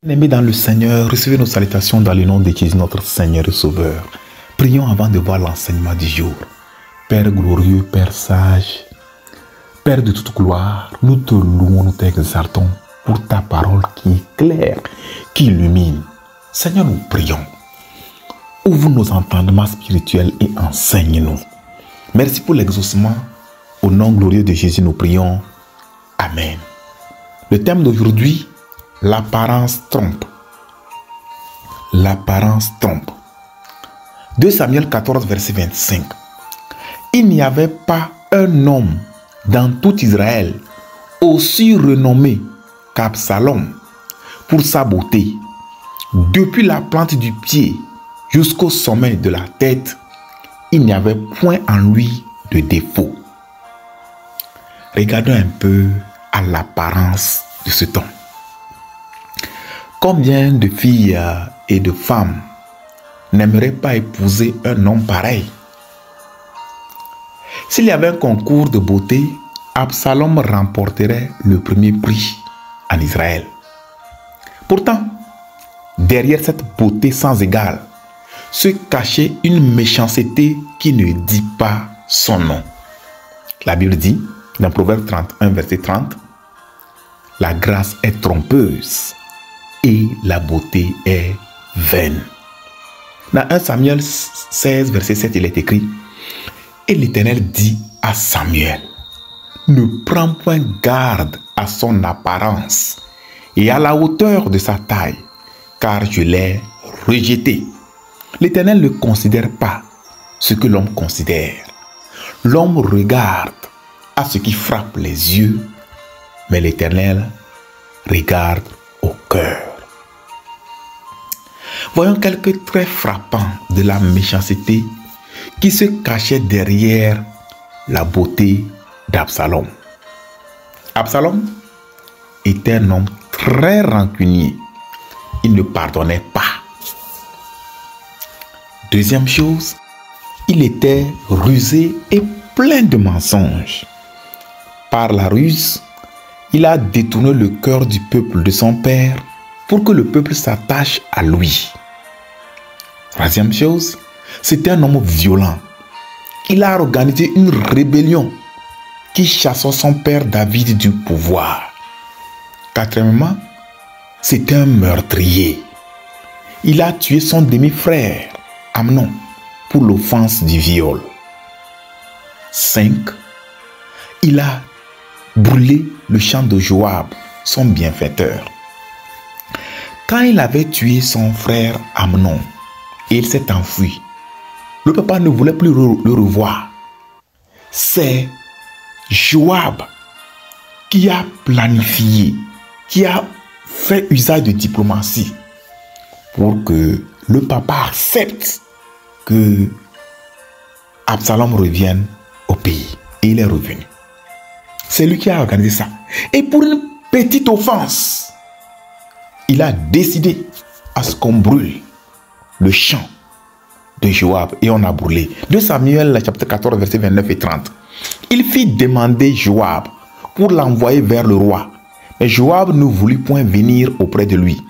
Bien-aimés dans le Seigneur, recevez nos salutations dans le nom de Jésus, notre Seigneur et Sauveur. Prions avant de voir l'enseignement du jour. Père glorieux, Père sage, Père de toute gloire, nous te louons, nous t'exaltons pour ta parole qui est claire, qui illumine. Seigneur, nous prions. Ouvre nos entendements spirituels et enseigne-nous. Merci pour l'exaucement. Au nom glorieux de Jésus, nous prions. Amen. Le thème d'aujourd'hui, l'apparence trompe. L'apparence trompe. 2 Samuel 14, verset 25. Il n'y avait pas un homme dans tout Israël aussi renommé qu'Absalom pour sa beauté. Depuis la plante du pied jusqu'au sommet de la tête, il n'y avait point en lui de défaut. Regardons un peu à l'apparence de cet homme. Combien de filles et de femmes n'aimeraient pas épouser un homme pareil? S'il y avait un concours de beauté, Absalom remporterait le premier prix en Israël. Pourtant, derrière cette beauté sans égale, se cachait une méchanceté qui ne dit pas son nom. La Bible dit, dans Proverbe 31, verset 30, « La grâce est trompeuse et la beauté est vaine. » Dans 1 Samuel 16, verset 7, il est écrit, « Et l'Éternel dit à Samuel, ne prends point garde à son apparence et à la hauteur de sa taille, car je l'ai rejeté. » L'Éternel ne considère pas ce que l'homme considère. L'homme regarde à ce qui frappe les yeux, mais l'Éternel regarde au cœur. Voyons quelques traits frappants de la méchanceté qui se cachait derrière la beauté d'Absalom. Absalom était un homme très rancunier. Il ne pardonnait pas. Deuxième chose, il était rusé et plein de mensonges. Par la ruse, il a détourné le cœur du peuple de son père pour que le peuple s'attache à lui. Troisième chose, c'était un homme violent. Il a organisé une rébellion qui chassa son père David du pouvoir. Quatrièmement, c'était un meurtrier. Il a tué son demi-frère, Amnon, pour l'offense du viol. 5. Il a brûlé le champ de Joab, son bienfaiteur. Quand il avait tué son frère Amnon, et il s'est enfui, le papa ne voulait plus le revoir. C'est Joab qui a planifié, qui a fait usage de diplomatie pour que le papa accepte que Absalom revienne au pays. Et il est revenu. C'est lui qui a organisé ça. Et pour une petite offense, il a décidé à ce qu'on brûle le champ de Joab. Et on a brûlé. 2 Samuel chapitre 14 verset 29 et 30. Il fit demander Joab pour l'envoyer vers le roi. Mais Joab ne voulut point venir auprès de lui.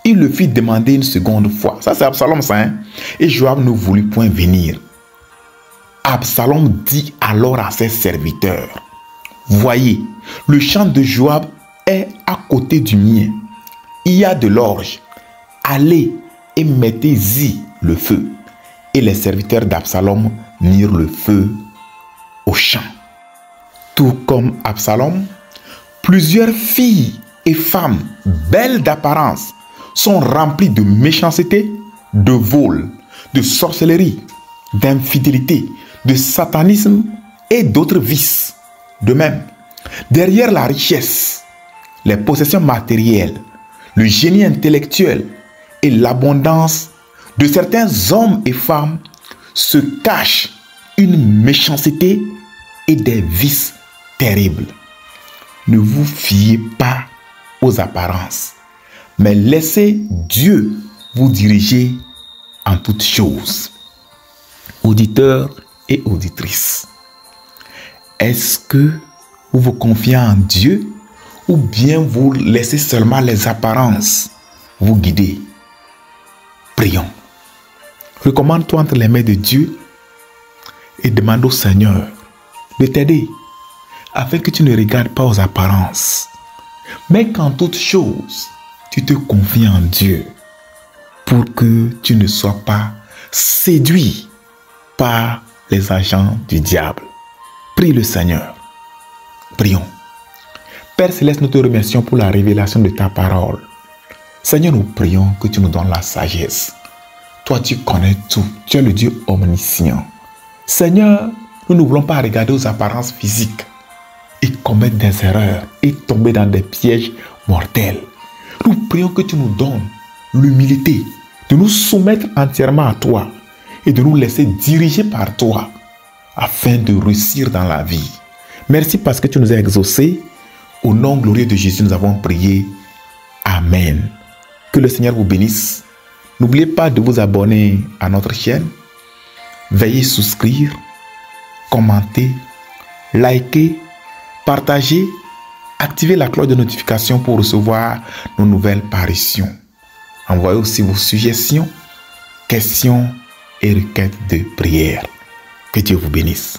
Il le fit demander une seconde fois. Ça c'est Absalom ça, hein? Et Joab ne voulut point venir. Absalom dit alors à ses serviteurs, voyez, le champ de Joab est à côté du mien. Il y a de l'orge. Allez et mettez-y le feu. Et les serviteurs d'Absalom mirent le feu au champ. Tout comme Absalom, plusieurs filles et femmes belles d'apparence sont remplies de méchanceté, de vol, de sorcellerie, d'infidélité, de satanisme et d'autres vices. De même, derrière la richesse, les possessions matérielles, le génie intellectuel et l'abondance de certains hommes et femmes se cache une méchanceté et des vices terribles. Ne vous fiez pas aux apparences, mais laissez Dieu vous diriger en toutes choses. Auditeurs et auditrices, est-ce que vous vous confiez en Dieu ou bien vous laissez seulement les apparences vous guider. Prions. Recommande-toi entre les mains de Dieu et demande au Seigneur de t'aider afin que tu ne regardes pas aux apparences, mais qu'en toute chose, tu te confies en Dieu pour que tu ne sois pas séduit par les agents du diable. Prie le Seigneur. Prions. Père Céleste, nous te remercions pour la révélation de ta parole. Seigneur, nous prions que tu nous donnes la sagesse. Toi, tu connais tout. Tu es le Dieu omniscient. Seigneur, nous ne voulons pas regarder aux apparences physiques et commettre des erreurs et tomber dans des pièges mortels. Nous prions que tu nous donnes l'humilité de nous soumettre entièrement à toi et de nous laisser diriger par toi afin de réussir dans la vie. Merci parce que tu nous as exaucés. Au nom glorieux de Jésus, nous avons prié. Amen. Que le Seigneur vous bénisse. N'oubliez pas de vous abonner à notre chaîne. Veuillez souscrire, commenter, liker, partager, activer la cloche de notification pour recevoir nos nouvelles parutions. Envoyez aussi vos suggestions, questions et requêtes de prière. Que Dieu vous bénisse.